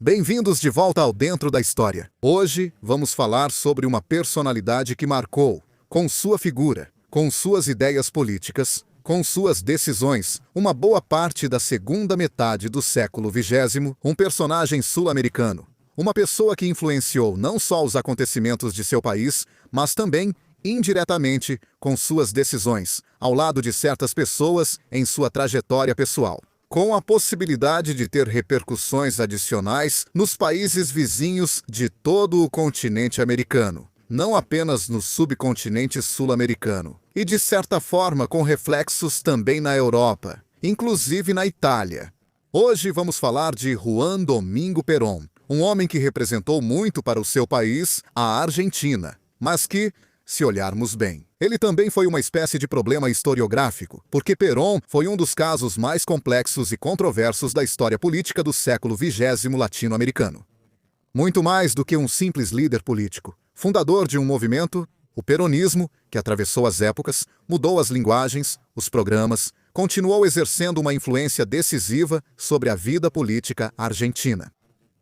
Bem-vindos de volta ao Dentro da História. Hoje vamos falar sobre uma personalidade que marcou, com sua figura, com suas ideias políticas, com suas decisões, uma boa parte da segunda metade do século XX, um personagem sul-americano. Uma pessoa que influenciou não só os acontecimentos de seu país, mas também, indiretamente, com suas decisões, ao lado de certas pessoas em sua trajetória pessoal, com a possibilidade de ter repercussões adicionais nos países vizinhos de todo o continente americano, não apenas no subcontinente sul-americano, e de certa forma com reflexos também na Europa, inclusive na Itália. Hoje vamos falar de Juan Domingo Perón, um homem que representou muito para o seu país, a Argentina, mas que, se olharmos bem, ele também foi uma espécie de problema historiográfico, porque Perón foi um dos casos mais complexos e controversos da história política do século XX latino-americano. Muito mais do que um simples líder político, fundador de um movimento, o peronismo, que atravessou as épocas, mudou as linguagens, os programas, continuou exercendo uma influência decisiva sobre a vida política argentina,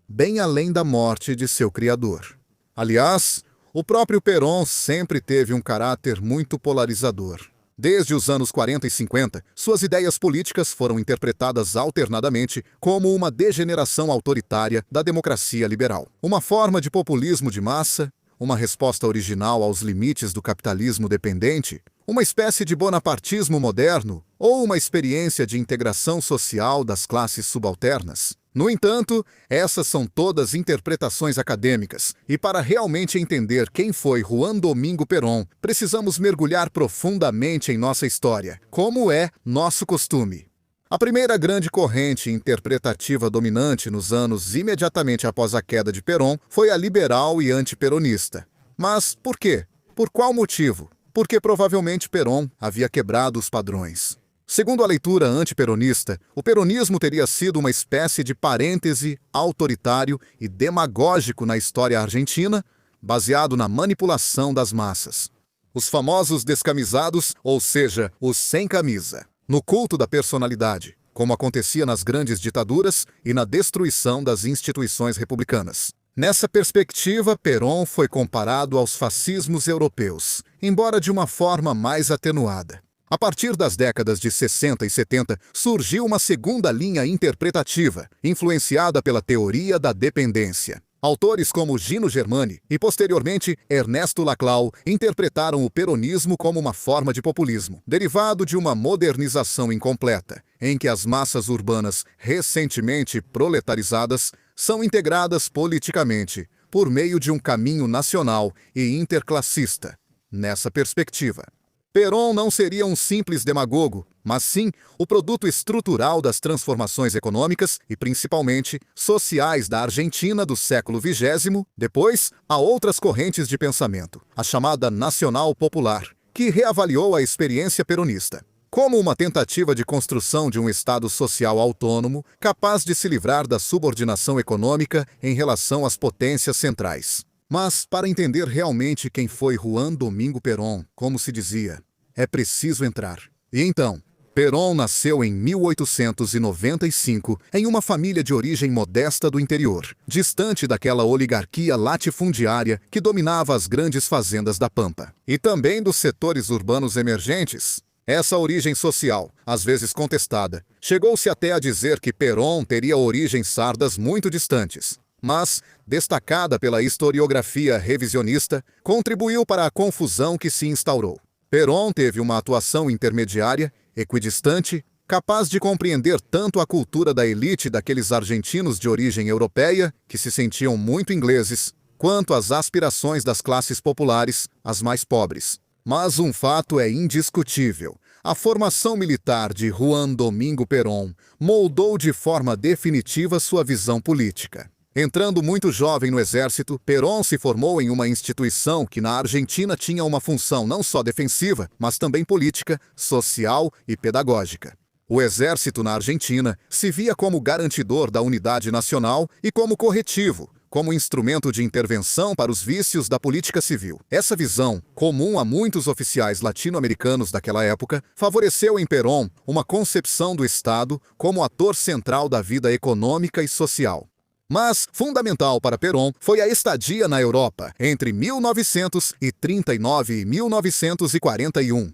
bem além da morte de seu criador. Aliás, o próprio Perón sempre teve um caráter muito polarizador. Desde os anos 40 e 50, suas ideias políticas foram interpretadas alternadamente como uma degeneração autoritária da democracia liberal, uma forma de populismo de massa, uma resposta original aos limites do capitalismo dependente, uma espécie de bonapartismo moderno ou uma experiência de integração social das classes subalternas. No entanto, essas são todas interpretações acadêmicas, e para realmente entender quem foi Juan Domingo Perón, precisamos mergulhar profundamente em nossa história, como é nosso costume. A primeira grande corrente interpretativa dominante nos anos imediatamente após a queda de Perón foi a liberal e antiperonista. Mas por quê? Por qual motivo? Porque provavelmente Perón havia quebrado os padrões. Segundo a leitura antiperonista, o peronismo teria sido uma espécie de parêntese autoritário e demagógico na história argentina, baseado na manipulação das massas. Os famosos descamisados, ou seja, os sem camisa, no culto da personalidade, como acontecia nas grandes ditaduras e na destruição das instituições republicanas. Nessa perspectiva, Perón foi comparado aos fascismos europeus, embora de uma forma mais atenuada. A partir das décadas de 60 e 70, surgiu uma segunda linha interpretativa, influenciada pela teoria da dependência. Autores como Gino Germani e, posteriormente, Ernesto Laclau interpretaram o peronismo como uma forma de populismo, derivado de uma modernização incompleta, em que as massas urbanas recentemente proletarizadas são integradas politicamente, por meio de um caminho nacional e interclassista. Nessa perspectiva, Perón não seria um simples demagogo, mas sim o produto estrutural das transformações econômicas e principalmente sociais da Argentina do século XX. Depois, há outras correntes de pensamento, a chamada Nacional Popular, que reavaliou a experiência peronista como uma tentativa de construção de um Estado social autônomo capaz de se livrar da subordinação econômica em relação às potências centrais. Mas, para entender realmente quem foi Juan Domingo Perón, como se dizia, é preciso entrar. E então, Perón nasceu em 1895 em uma família de origem modesta do interior, distante daquela oligarquia latifundiária que dominava as grandes fazendas da Pampa, e também dos setores urbanos emergentes. Essa origem social, às vezes contestada, chegou-se até a dizer que Perón teria origens sardas muito distantes, mas, destacada pela historiografia revisionista, contribuiu para a confusão que se instaurou. Perón teve uma atuação intermediária, equidistante, capaz de compreender tanto a cultura da elite daqueles argentinos de origem europeia, que se sentiam muito ingleses, quanto as aspirações das classes populares, as mais pobres. Mas um fato é indiscutível. A formação militar de Juan Domingo Perón moldou de forma definitiva sua visão política. Entrando muito jovem no exército, Perón se formou em uma instituição que na Argentina tinha uma função não só defensiva, mas também política, social e pedagógica. O exército na Argentina se via como garantidor da unidade nacional e como corretivo, como instrumento de intervenção para os vícios da política civil. Essa visão, comum a muitos oficiais latino-americanos daquela época, favoreceu em Perón uma concepção do Estado como ator central da vida econômica e social. Mas, fundamental para Perón foi a estadia na Europa entre 1939 e 1941.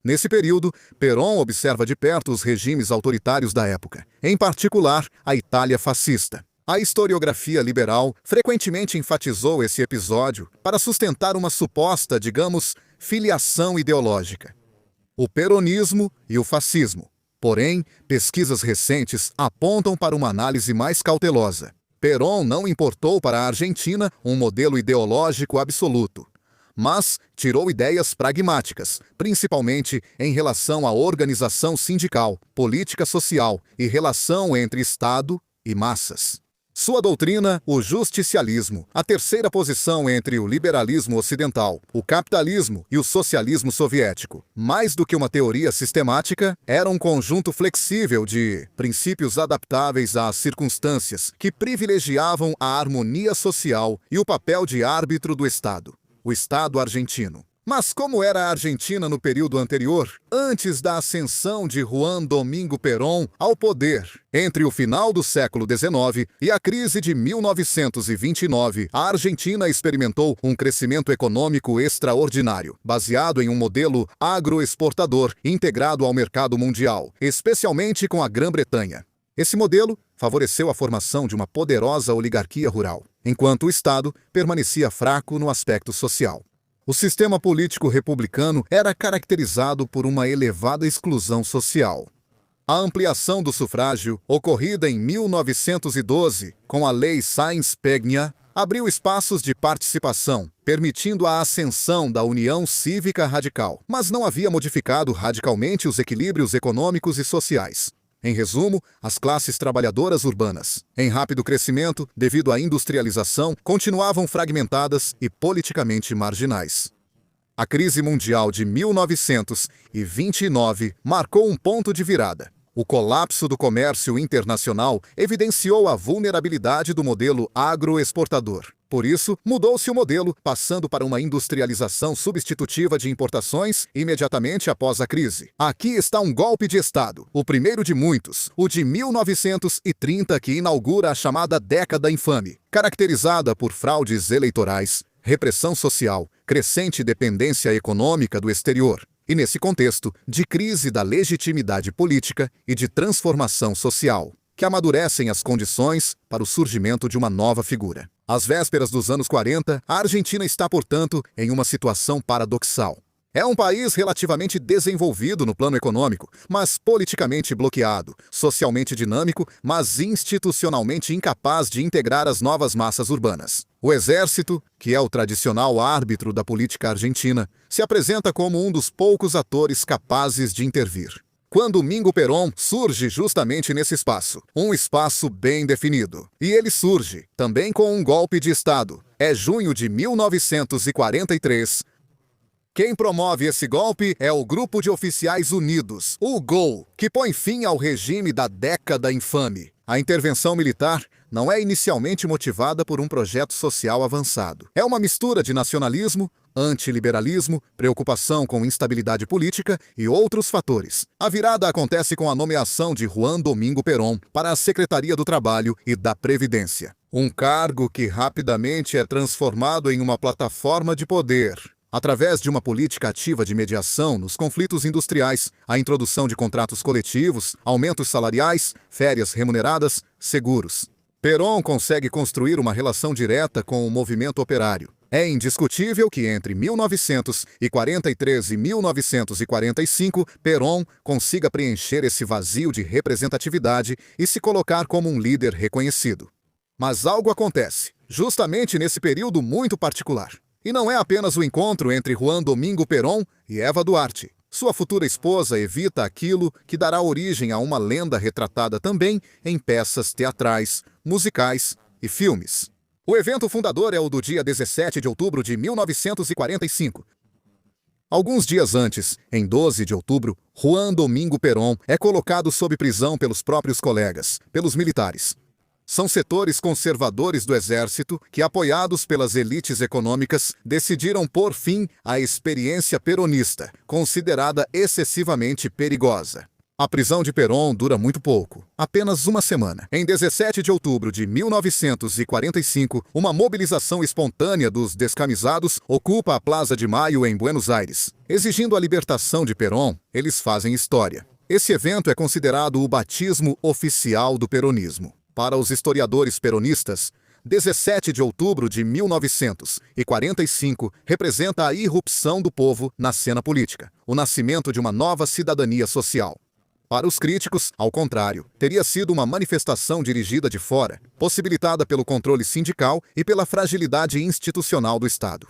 Nesse período, Perón observa de perto os regimes autoritários da época, em particular a Itália fascista. A historiografia liberal frequentemente enfatizou esse episódio para sustentar uma suposta, digamos, filiação ideológica. O peronismo e o fascismo. Porém, pesquisas recentes apontam para uma análise mais cautelosa. Perón não importou para a Argentina um modelo ideológico absoluto, mas tirou ideias pragmáticas, principalmente em relação à organização sindical, política social e relação entre Estado e massas. Sua doutrina, o justicialismo, a terceira posição entre o liberalismo ocidental, o capitalismo e o socialismo soviético, mais do que uma teoria sistemática, era um conjunto flexível de princípios adaptáveis às circunstâncias que privilegiavam a harmonia social e o papel de árbitro do Estado, o Estado argentino. Mas como era a Argentina no período anterior, antes da ascensão de Juan Domingo Perón ao poder? Entre o final do século XIX e a crise de 1929, a Argentina experimentou um crescimento econômico extraordinário, baseado em um modelo agroexportador integrado ao mercado mundial, especialmente com a Grã-Bretanha. Esse modelo favoreceu a formação de uma poderosa oligarquia rural, enquanto o Estado permanecia fraco no aspecto social. O sistema político republicano era caracterizado por uma elevada exclusão social. A ampliação do sufrágio, ocorrida em 1912, com a Lei Sáenz-Peña, abriu espaços de participação, permitindo a ascensão da União Cívica Radical, mas não havia modificado radicalmente os equilíbrios econômicos e sociais. Em resumo, as classes trabalhadoras urbanas, em rápido crescimento devido à industrialização, continuavam fragmentadas e politicamente marginais. A crise mundial de 1929 marcou um ponto de virada. O colapso do comércio internacional evidenciou a vulnerabilidade do modelo agroexportador. Por isso, mudou-se o modelo, passando para uma industrialização substitutiva de importações imediatamente após a crise. Aqui está um golpe de Estado, o primeiro de muitos, o de 1930, que inaugura a chamada Década Infame, caracterizada por fraudes eleitorais, repressão social, crescente dependência econômica do exterior. E nesse contexto, de crise da legitimidade política e de transformação social, que amadurecem as condições para o surgimento de uma nova figura. Às vésperas dos anos 40, a Argentina está, portanto, em uma situação paradoxal. É um país relativamente desenvolvido no plano econômico, mas politicamente bloqueado, socialmente dinâmico, mas institucionalmente incapaz de integrar as novas massas urbanas. O exército, que é o tradicional árbitro da política argentina, se apresenta como um dos poucos atores capazes de intervir. Quando Domingo Perón surge justamente nesse espaço, um espaço bem definido. E ele surge, também com um golpe de Estado. É junho de 1943. Quem promove esse golpe é o Grupo de Oficiais Unidos, o GOL, que põe fim ao regime da Década Infame. A intervenção militar não é inicialmente motivada por um projeto social avançado. É uma mistura de nacionalismo, antiliberalismo, preocupação com instabilidade política e outros fatores. A virada acontece com a nomeação de Juan Domingo Perón para a Secretaria do Trabalho e da Previdência. Um cargo que rapidamente é transformado em uma plataforma de poder, através de uma política ativa de mediação nos conflitos industriais, a introdução de contratos coletivos, aumentos salariais, férias remuneradas, seguros. Perón consegue construir uma relação direta com o movimento operário. É indiscutível que entre 1943 e 1945, Perón consiga preencher esse vazio de representatividade e se colocar como um líder reconhecido. Mas algo acontece, justamente nesse período muito particular. E não é apenas o encontro entre Juan Domingo Perón e Eva Duarte. Sua futura esposa evita aquilo que dará origem a uma lenda retratada também em peças teatrais, musicais e filmes. O evento fundador é o do dia 17 de outubro de 1945. Alguns dias antes, em 12 de outubro, Juan Domingo Perón é colocado sob prisão pelos próprios colegas, pelos militares. São setores conservadores do exército que, apoiados pelas elites econômicas, decidiram pôr fim à experiência peronista, considerada excessivamente perigosa. A prisão de Perón dura muito pouco, apenas uma semana. Em 17 de outubro de 1945, uma mobilização espontânea dos descamisados ocupa a Plaza de Maio em Buenos Aires. Exigindo a libertação de Perón, eles fazem história. Esse evento é considerado o batismo oficial do peronismo. Para os historiadores peronistas, 17 de outubro de 1945 representa a irrupção do povo na cena política, o nascimento de uma nova cidadania social. Para os críticos, ao contrário, teria sido uma manifestação dirigida de fora, possibilitada pelo controle sindical e pela fragilidade institucional do Estado.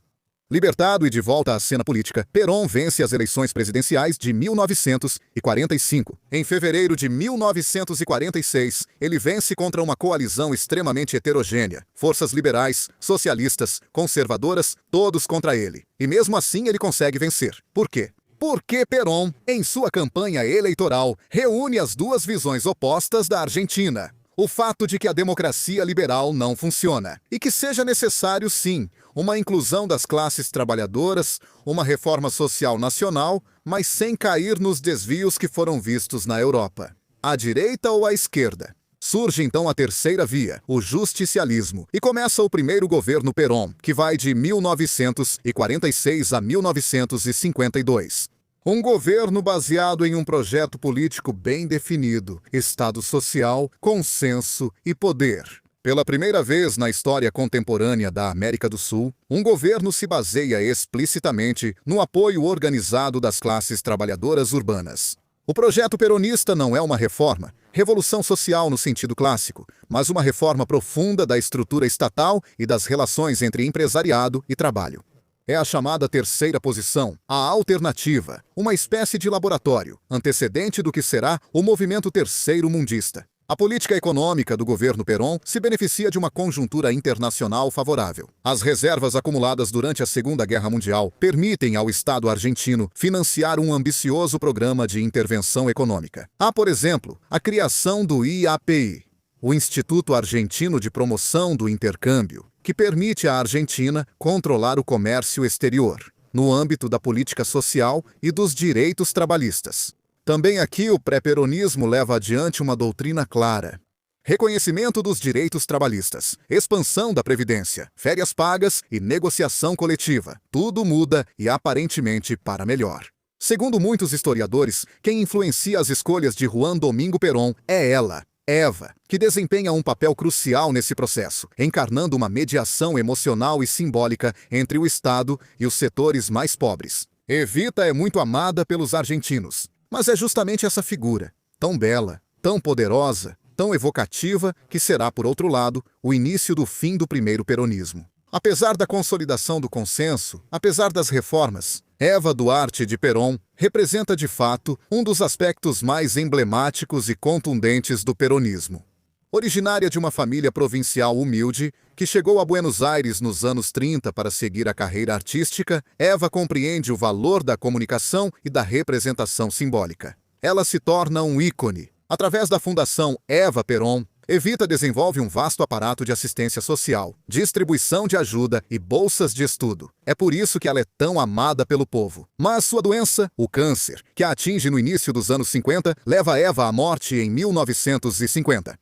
Libertado e de volta à cena política, Perón vence as eleições presidenciais de 1945. Em fevereiro de 1946, ele vence contra uma coalizão extremamente heterogênea. Forças liberais, socialistas, conservadoras, todos contra ele. E mesmo assim ele consegue vencer. Por quê? Porque Perón, em sua campanha eleitoral, reúne as duas visões opostas da Argentina. O fato de que a democracia liberal não funciona e que seja necessário, sim, uma inclusão das classes trabalhadoras, uma reforma social nacional, mas sem cair nos desvios que foram vistos na Europa. À direita ou à esquerda? Surge então a terceira via, o justicialismo, e começa o primeiro governo Perón, que vai de 1946 a 1952. Um governo baseado em um projeto político bem definido, Estado social, consenso e poder. Pela primeira vez na história contemporânea da América do Sul, um governo se baseia explicitamente no apoio organizado das classes trabalhadoras urbanas. O projeto peronista não é uma reforma, revolução social no sentido clássico, mas uma reforma profunda da estrutura estatal e das relações entre empresariado e trabalho. É a chamada terceira posição, a alternativa, uma espécie de laboratório, antecedente do que será o movimento terceiro-mundista. A política econômica do governo Perón se beneficia de uma conjuntura internacional favorável. As reservas acumuladas durante a Segunda Guerra Mundial permitem ao Estado argentino financiar um ambicioso programa de intervenção econômica. Há, por exemplo, a criação do IAPI, o Instituto Argentino de Promoção do Intercâmbio, que permite à Argentina controlar o comércio exterior, no âmbito da política social e dos direitos trabalhistas. Também aqui o pré-peronismo leva adiante uma doutrina clara. Reconhecimento dos direitos trabalhistas, expansão da previdência, férias pagas e negociação coletiva. Tudo muda e aparentemente para melhor. Segundo muitos historiadores, quem influencia as escolhas de Juan Domingo Perón é ela, Eva, que desempenha um papel crucial nesse processo, encarnando uma mediação emocional e simbólica entre o Estado e os setores mais pobres. Evita é muito amada pelos argentinos. Mas é justamente essa figura, tão bela, tão poderosa, tão evocativa, que será, por outro lado, o início do fim do primeiro peronismo. Apesar da consolidação do consenso, apesar das reformas, Eva Duarte de Perón representa de fato um dos aspectos mais emblemáticos e contundentes do peronismo. Originária de uma família provincial humilde, que chegou a Buenos Aires nos anos 30 para seguir a carreira artística, Eva compreende o valor da comunicação e da representação simbólica. Ela se torna um ícone. Através da Fundação Eva Perón, Evita desenvolve um vasto aparato de assistência social, distribuição de ajuda e bolsas de estudo. É por isso que ela é tão amada pelo povo. Mas sua doença, o câncer, que a atinge no início dos anos 50, leva Eva à morte em 1950.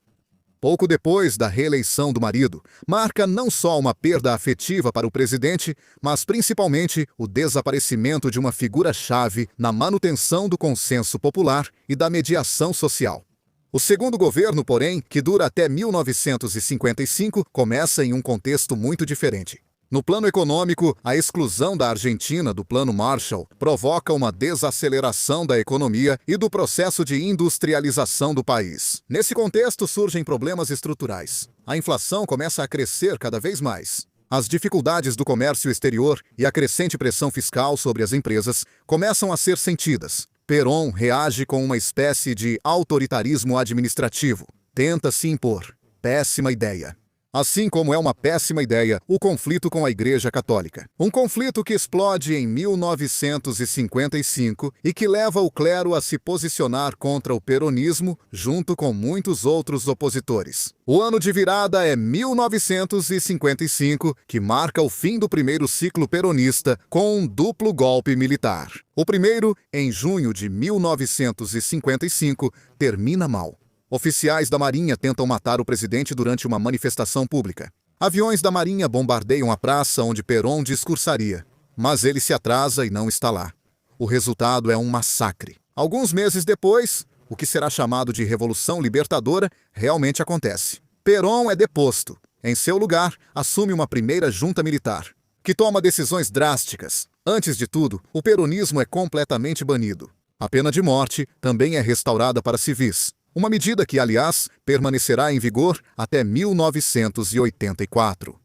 Pouco depois da reeleição do marido, marca não só uma perda afetiva para o presidente, mas principalmente o desaparecimento de uma figura-chave na manutenção do consenso popular e da mediação social. O segundo governo, porém, que dura até 1955, começa em um contexto muito diferente. No plano econômico, a exclusão da Argentina do Plano Marshall provoca uma desaceleração da economia e do processo de industrialização do país. Nesse contexto surgem problemas estruturais. A inflação começa a crescer cada vez mais. As dificuldades do comércio exterior e a crescente pressão fiscal sobre as empresas começam a ser sentidas. Perón reage com uma espécie de autoritarismo administrativo. Tenta se impor. Péssima ideia. Assim como é uma péssima ideia o conflito com a Igreja Católica. Um conflito que explode em 1955 e que leva o clero a se posicionar contra o peronismo junto com muitos outros opositores. O ano de virada é 1955, que marca o fim do primeiro ciclo peronista com um duplo golpe militar. O primeiro, em junho de 1955, termina mal. Oficiais da Marinha tentam matar o presidente durante uma manifestação pública. Aviões da Marinha bombardeiam a praça onde Perón discursaria, mas ele se atrasa e não está lá. O resultado é um massacre. Alguns meses depois, o que será chamado de Revolução Libertadora realmente acontece. Perón é deposto. Em seu lugar, assume uma primeira junta militar, que toma decisões drásticas. Antes de tudo, o peronismo é completamente banido. A pena de morte também é restaurada para civis. Uma medida que, aliás, permanecerá em vigor até 1984.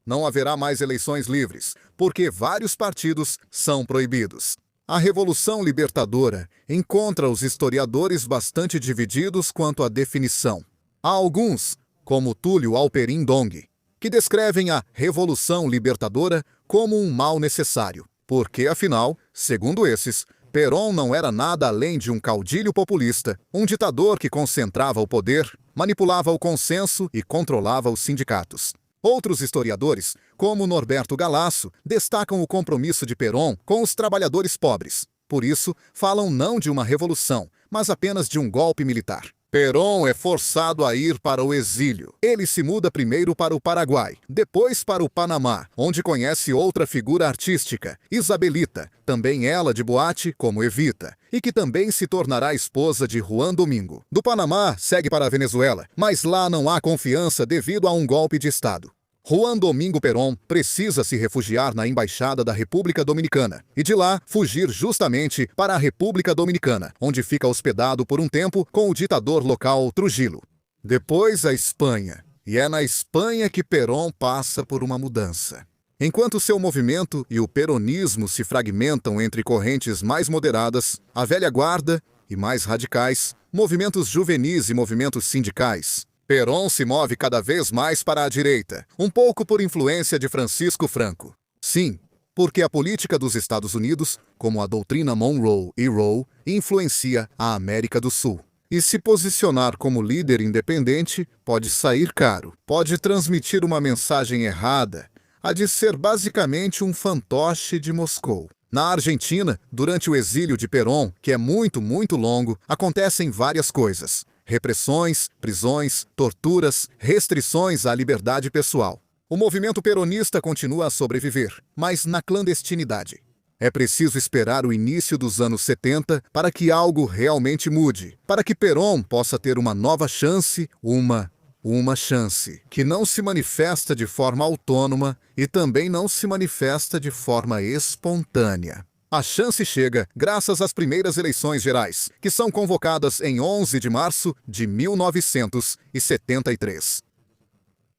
Não haverá mais eleições livres, porque vários partidos são proibidos. A Revolução Libertadora encontra os historiadores bastante divididos quanto à definição. Há alguns, como Túlio Alperin Dong, que descrevem a Revolução Libertadora como um mal necessário, porque, afinal, segundo esses, Perón não era nada além de um caudilho populista, um ditador que concentrava o poder, manipulava o consenso e controlava os sindicatos. Outros historiadores, como Norberto Galasso, destacam o compromisso de Perón com os trabalhadores pobres. Por isso, falam não de uma revolução, mas apenas de um golpe militar. Perón é forçado a ir para o exílio. Ele se muda primeiro para o Paraguai, depois para o Panamá, onde conhece outra figura artística, Isabelita, também ela de boate como Evita, e que também se tornará esposa de Juan Domingo. Do Panamá, segue para a Venezuela, mas lá não há confiança devido a um golpe de Estado. Juan Domingo Perón precisa se refugiar na Embaixada da República Dominicana e de lá fugir justamente para a República Dominicana, onde fica hospedado por um tempo com o ditador local Trujillo. Depois a Espanha, e é na Espanha que Perón passa por uma mudança. Enquanto seu movimento e o peronismo se fragmentam entre correntes mais moderadas, a velha guarda, e mais radicais, movimentos juvenis e movimentos sindicais, Perón se move cada vez mais para a direita, um pouco por influência de Francisco Franco. Sim, porque a política dos Estados Unidos, como a doutrina Monroe e Roe, influencia a América do Sul. E se posicionar como líder independente pode sair caro, pode transmitir uma mensagem errada, a de ser basicamente um fantoche de Moscou. Na Argentina, durante o exílio de Perón, que é muito longo, acontecem várias coisas. Repressões, prisões, torturas, restrições à liberdade pessoal. O movimento peronista continua a sobreviver, mas na clandestinidade. É preciso esperar o início dos anos 70 para que algo realmente mude, para que Perón possa ter uma nova chance, uma chance que não se manifesta de forma autônoma e também não se manifesta de forma espontânea. A chance chega graças às primeiras eleições gerais, que são convocadas em 11 de março de 1973.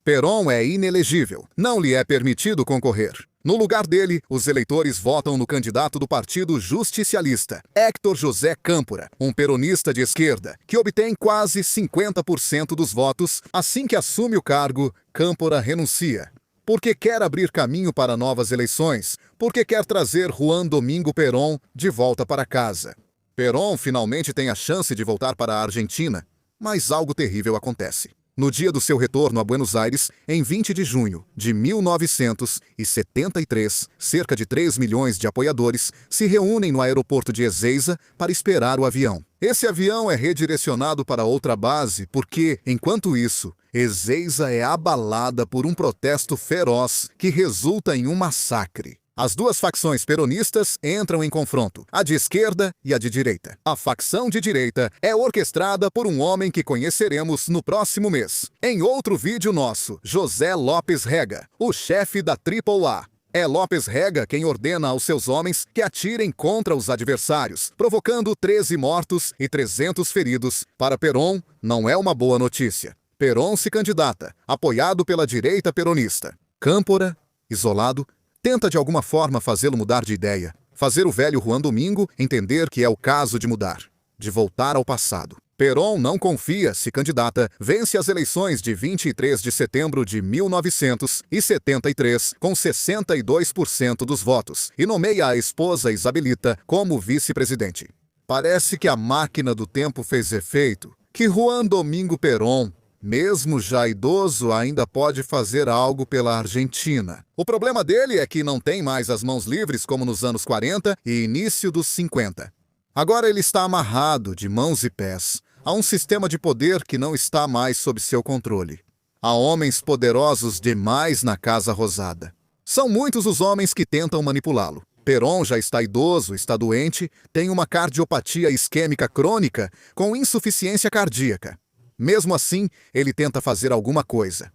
Perón é inelegível, não lhe é permitido concorrer. No lugar dele, os eleitores votam no candidato do Partido Justicialista, Héctor José Câmpora, um peronista de esquerda, que obtém quase 50% dos votos. Assim que assume o cargo, Câmpora renuncia, porque quer abrir caminho para novas eleições, porque quer trazer Juan Domingo Perón de volta para casa. Perón finalmente tem a chance de voltar para a Argentina, mas algo terrível acontece. No dia do seu retorno a Buenos Aires, em 20 de junho de 1973, cerca de 3 milhões de apoiadores se reúnem no aeroporto de Ezeiza para esperar o avião. Esse avião é redirecionado para outra base porque, enquanto isso, Ezeiza é abalada por um protesto feroz que resulta em um massacre. As duas facções peronistas entram em confronto, a de esquerda e a de direita. A facção de direita é orquestrada por um homem que conheceremos no próximo mês. Em outro vídeo nosso, José Lopes Rega, o chefe da AAA. É Lopes Rega quem ordena aos seus homens que atirem contra os adversários, provocando 13 mortos e 300 feridos. Para Perón, não é uma boa notícia. Perón se candidata, apoiado pela direita peronista. Câmpora, isolado, tenta de alguma forma fazê-lo mudar de ideia, fazer o velho Juan Domingo entender que é o caso de mudar, de voltar ao passado. Perón não confia, se candidata, vence as eleições de 23 de setembro de 1973 com 62% dos votos e nomeia a esposa Isabelita como vice-presidente. Parece que a máquina do tempo fez efeito, que Juan Domingo Perón, mesmo já idoso, ainda pode fazer algo pela Argentina. O problema dele é que não tem mais as mãos livres como nos anos 40 e início dos 50. Agora ele está amarrado de mãos e pés a um sistema de poder que não está mais sob seu controle. Há homens poderosos demais na Casa Rosada. São muitos os homens que tentam manipulá-lo. Perón já está idoso, está doente, tem uma cardiopatia isquêmica crônica com insuficiência cardíaca. Mesmo assim, ele tenta fazer alguma coisa.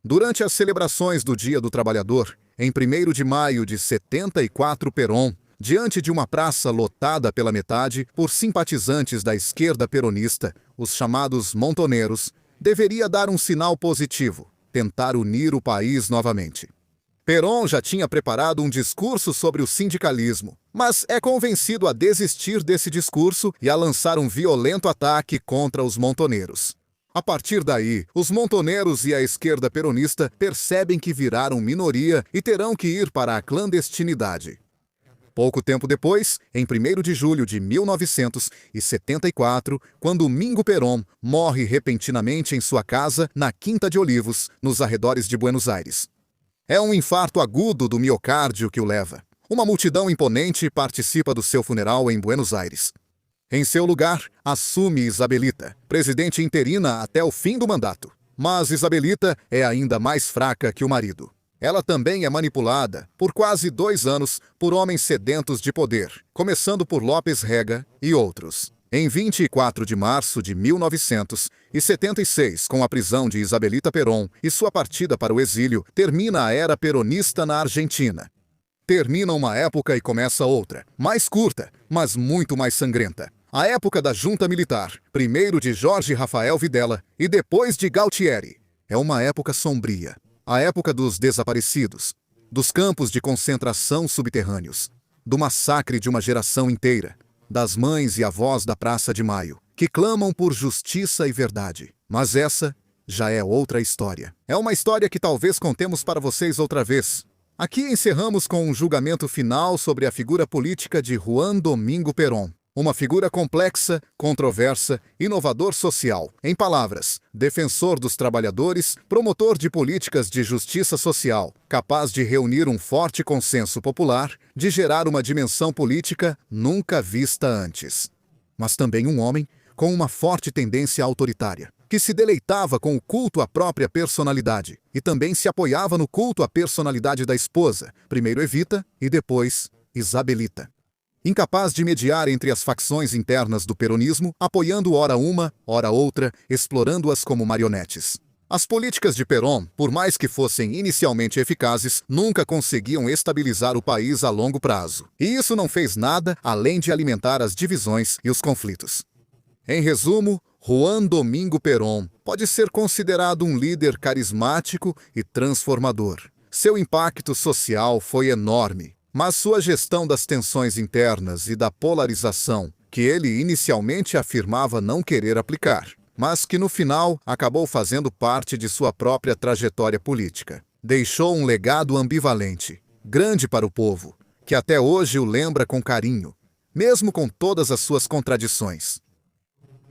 Durante as celebrações do Dia do Trabalhador, em 1º de maio de 74, Perón, diante de uma praça lotada pela metade por simpatizantes da esquerda peronista, os chamados montoneiros, deveria dar um sinal positivo, tentar unir o país novamente. Perón já tinha preparado um discurso sobre o sindicalismo, mas é convencido a desistir desse discurso e a lançar um violento ataque contra os montoneiros. A partir daí, os montoneiros e a esquerda peronista percebem que viraram minoria e terão que ir para a clandestinidade. Pouco tempo depois, em 1º de julho de 1974, quando Mingo Perón morre repentinamente em sua casa na Quinta de Olivos, nos arredores de Buenos Aires. É um infarto agudo do miocárdio que o leva. Uma multidão imponente participa do seu funeral em Buenos Aires. Em seu lugar, assume Isabelita, presidente interina até o fim do mandato. Mas Isabelita é ainda mais fraca que o marido. Ela também é manipulada, por quase 2 anos, por homens sedentos de poder, começando por López Rega e outros. Em 24 de março de 1976, com a prisão de Isabelita Perón e sua partida para o exílio, termina a era peronista na Argentina. Termina uma época e começa outra, mais curta, mas muito mais sangrenta. A época da junta militar, primeiro de Jorge Rafael Videla e depois de Galtieri. É uma época sombria. A época dos desaparecidos, dos campos de concentração subterrâneos, do massacre de uma geração inteira, das mães e avós da Praça de Maio, que clamam por justiça e verdade. Mas essa já é outra história. É uma história que talvez contemos para vocês outra vez. Aqui encerramos com um julgamento final sobre a figura política de Juan Domingo Perón. Uma figura complexa, controversa, inovador social. Em palavras, defensor dos trabalhadores, promotor de políticas de justiça social, capaz de reunir um forte consenso popular, de gerar uma dimensão política nunca vista antes. Mas também um homem com uma forte tendência autoritária, que se deleitava com o culto à própria personalidade e também se apoiava no culto à personalidade da esposa, primeiro Evita e depois Isabelita. Incapaz de mediar entre as facções internas do peronismo, apoiando ora uma, ora outra, explorando-as como marionetes. As políticas de Perón, por mais que fossem inicialmente eficazes, nunca conseguiam estabilizar o país a longo prazo. E isso não fez nada além de alimentar as divisões e os conflitos. Em resumo, Juan Domingo Perón pode ser considerado um líder carismático e transformador. Seu impacto social foi enorme. Mas sua gestão das tensões internas e da polarização, que ele inicialmente afirmava não querer aplicar, mas que no final acabou fazendo parte de sua própria trajetória política, deixou um legado ambivalente, grande para o povo, que até hoje o lembra com carinho, mesmo com todas as suas contradições.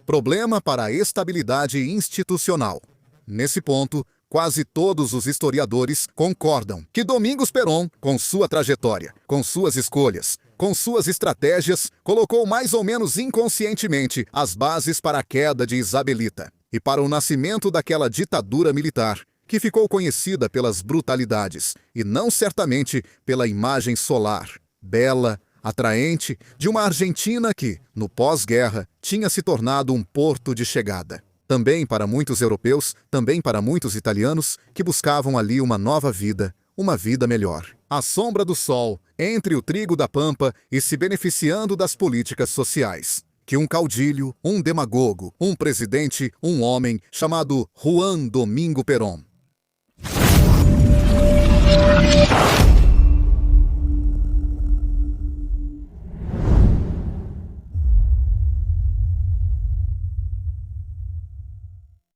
Problema para a estabilidade institucional. Nesse ponto, quase todos os historiadores concordam que Domingos Perón, com sua trajetória, com suas escolhas, com suas estratégias, colocou mais ou menos inconscientemente as bases para a queda de Isabelita e para o nascimento daquela ditadura militar, que ficou conhecida pelas brutalidades e não certamente pela imagem solar, bela, atraente, de uma Argentina que, no pós-guerra, tinha se tornado um porto de chegada. Também para muitos europeus, também para muitos italianos, que buscavam ali uma nova vida, uma vida melhor. À sombra do sol, entre o trigo da pampa e se beneficiando das políticas sociais. Que um caudilho, um demagogo, um presidente, um homem chamado Juan Domingo Perón.